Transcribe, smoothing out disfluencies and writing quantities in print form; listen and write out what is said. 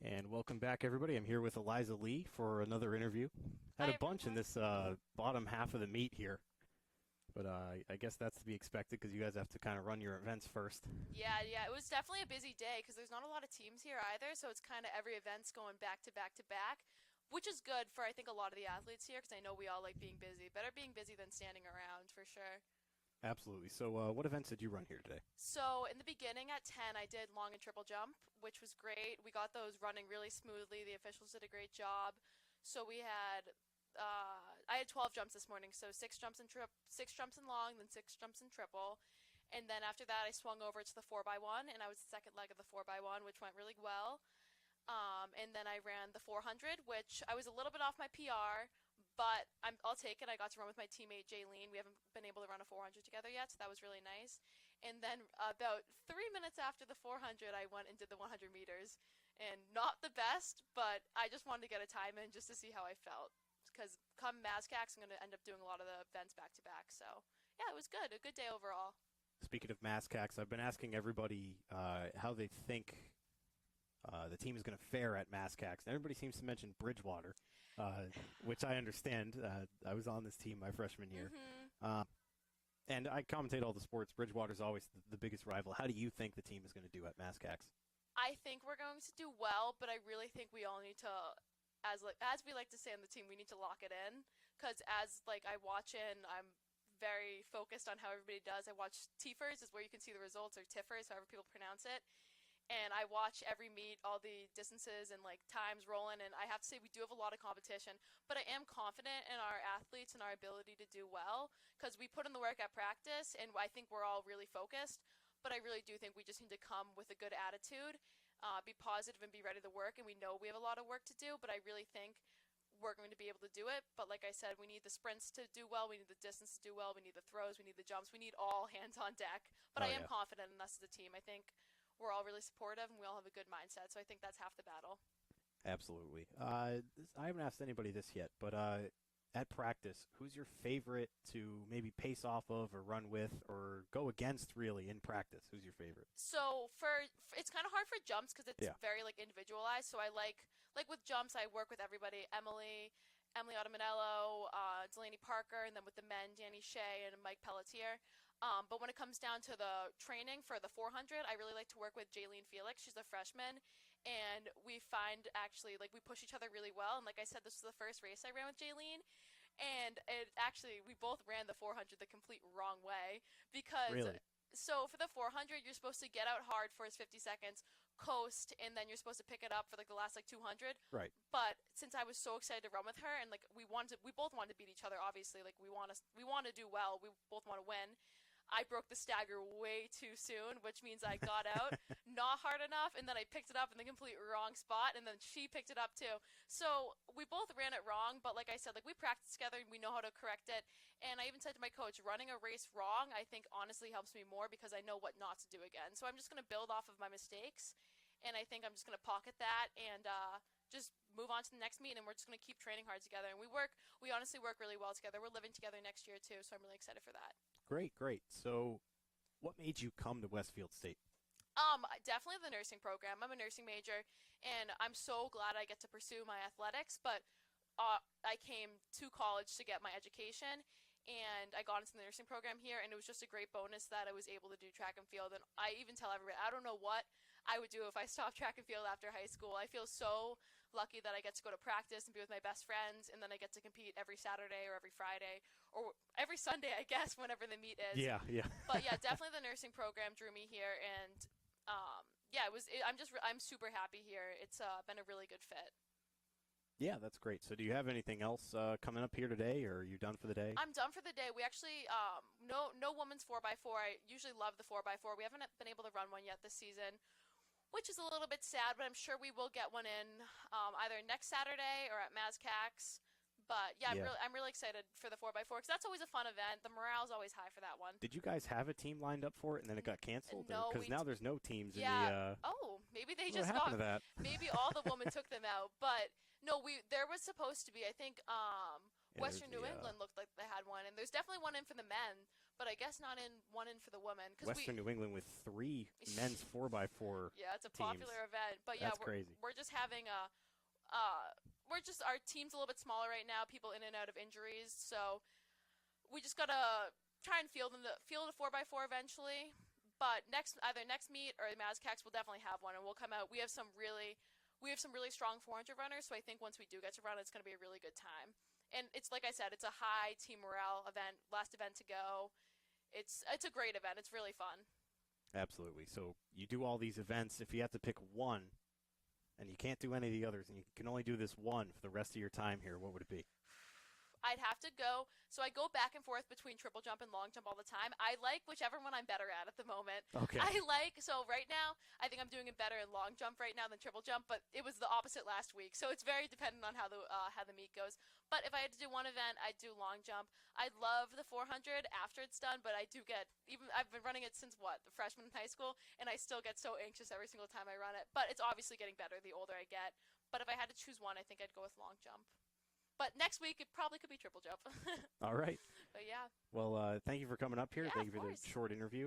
And welcome back, everybody. I'm here with Eliza Lee for another interview. Had Hi, a bunch in everyone. this bottom half of the meet here, but I guess that's to be expected because you guys have to kind of run your events first. Yeah, it was definitely a busy day because there's not a lot of teams here either, so it's kind of every event's going back to back to back, which is good for I think a lot of the athletes here because I know we all like being busy. Better being busy than standing around for sure. Absolutely. So, what events did you run here today? So in the beginning at 10, I did long and triple jump, which was great. We got those running really smoothly. The officials did a great job. So I had 12 jumps this morning, so six jumps in long, then six jumps in triple. And then after that, I swung over to the 4x1, and I was the second leg of the 4x1, which went really well. And then I ran the 400, which I was a little bit off my PR, but I'll take it. I got to run with my teammate Jaylene. We haven't been able to run a 400 together yet, so that was really nice. And then about 3 minutes after the 400, I went and did the 100 meters. And not the best, but I just wanted to get a time in just to see how I felt. Because come MASCAX, I'm going to end up doing a lot of the events back to back. So, yeah, it was good. A good day overall. Speaking of MASCAX, I've been asking everybody how they think the team is going to fare at MASCAX. And everybody seems to mention Bridgewater, uh, which I understand. I was on this team my freshman year. Mm-hmm. Uh, and I commentate all the sports. Bridgewater's always the biggest rival. How do you think the team is going to do at MASCAX? I think we're going to do well, but I really think we all need to, as we like to say on the team, we need to lock it in. Because as like I watch in, I'm very focused on how everybody does. I watch TFers is where you can see the results, or TIFers, however people pronounce it. And I watch every meet, all the distances and like times rolling, and I have to say we do have a lot of competition, but I am confident in our athletes and our ability to do well because we put in the work at practice, and I think we're all really focused. But I really do think we just need to come with a good attitude, be positive, and be ready to work. And we know we have a lot of work to do, but I really think we're going to be able to do it. But like I said, we need the sprints to do well, we need the distance to do well, we need the throws, we need the jumps, we need all hands on deck. But I Oh, am yeah. confident in us as a team. I think we're all really supportive and we all have a good mindset. So I think that's half the battle. Absolutely. I haven't asked anybody this yet, but at practice, who's your favorite to maybe pace off of or run with or go against really in practice? Who's your favorite? So it's kind of hard for jumps because it's Yeah. very like individualized. So I like with jumps, I work with everybody. Emily Automanello, Delaney Parker, and then with the men, Danny Shea and Mike Pelletier. But when it comes down to the training for the 400, I really like to work with Jaylene Felix. She's a freshman, and we find actually like we push each other really well. And like I said, this was the first race I ran with Jaylene, and it actually we both ran the 400 the complete wrong way because Really? so for the 400 you're supposed to get out hard for 50 seconds, coast, and then you're supposed to pick it up for like the last like 200. Right. But since I was so excited to run with her and like we both wanted to beat each other, obviously, like we want to do well, we both want to win. I broke the stagger way too soon, which means I got out not hard enough, and then I picked it up in the complete wrong spot, and then she picked it up too. So we both ran it wrong, but like I said, like we practiced together and we know how to correct it. And I even said to my coach, running a race wrong, I think honestly helps me more because I know what not to do again. So I'm just gonna build off of my mistakes, and I think I'm just gonna pocket that and just move on to the next meet, and we're just going to keep training hard together. And we honestly work really well together. We're living together next year too, so I'm really excited for that. Great, great. So, what made you come to Westfield State? Definitely the nursing program. I'm a nursing major, and I'm so glad I get to pursue my athletics. But I came to college to get my education, and I got into the nursing program here, and it was just a great bonus that I was able to do track and field. And I even tell everybody, I don't know what I would do if I stopped track and field after high school. I feel so lucky that I get to go to practice and be with my best friends, and then I get to compete every Saturday or every Friday or every Sunday, I guess, whenever the meet is. Yeah, yeah. But yeah, definitely the nursing program drew me here, and yeah, I'm super happy here. It's been a really good fit. Yeah, that's great. So, do you have anything else coming up here today, or are you done for the day? I'm done for the day. We actually no women's 4x4. I usually love the 4x4. We haven't been able to run one yet this season, which is a little bit sad, but I'm sure we will get one in either next Saturday or at MASCAX. But yeah, Yeah. I'm really excited for the 4x4 because that's always a fun event. The morale's always high for that one. Did you guys have a team lined up for it and then it got canceled? No, Because now there's no teams in the. yeah. Oh, maybe they What just happened got. to that? Maybe all the women took them out. But no, we there was supposed to be. I think Yeah, there's Western New the. England looked like they had one, and there's definitely one in for the men. but I guess not one in for the women. Western New England with 3 men's 4x4 Yeah, it's a teams. popular event. But yeah, That's crazy. we're just having our team's a little bit smaller right now, people in and out of injuries, so we just gotta try and field a 4x4 eventually. But either next meet or the Mazcax will definitely have one, and we'll come out. We have some really strong 400 runners, so I think once we do get to run, it's going to be a really good time. And it's like I said, it's a high team morale event. Last event to go. It's a great event. It's really fun. Absolutely. So you do all these events. If you have to pick one, and you can't do any of the others, and you can only do this one for the rest of your time here, what would it be? I'd have to go. So I go back and forth between triple jump and long jump all the time. I like whichever one I'm better at the moment. Okay. So right now, I think I'm doing it better in long jump right now than triple jump, but it was the opposite last week. So it's very dependent on how the meet goes. But if I had to do one event, I'd do long jump. I love the 400 after it's done, but I've been running it since the freshman in high school, and I still get so anxious every single time I run it. But it's obviously getting better the older I get. But if I had to choose one, I think I'd go with long jump. But next week, it probably could be triple jump. All right. But yeah. Well, thank you for coming up here. Yeah, thank you of for course. the short interview.